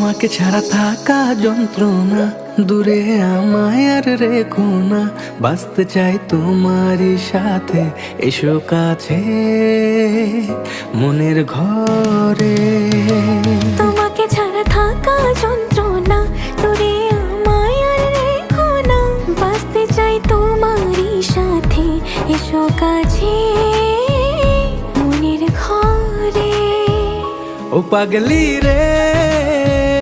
তোমাকে ছাড়া থাকা যন্ত্রণা, দূরে আমায় আর রেখো না। বাঁচতে চাই তোমারই সাথে, এসো কাছে মনের ঘরে। তোমাকে ছাড়া থাকা যন্ত্রণা, দূরে আমায় আর রেখো না। বাঁচতে চাই তোমারই সাথে, এসো কাছে মনের ঘরে। ও পাগলি রে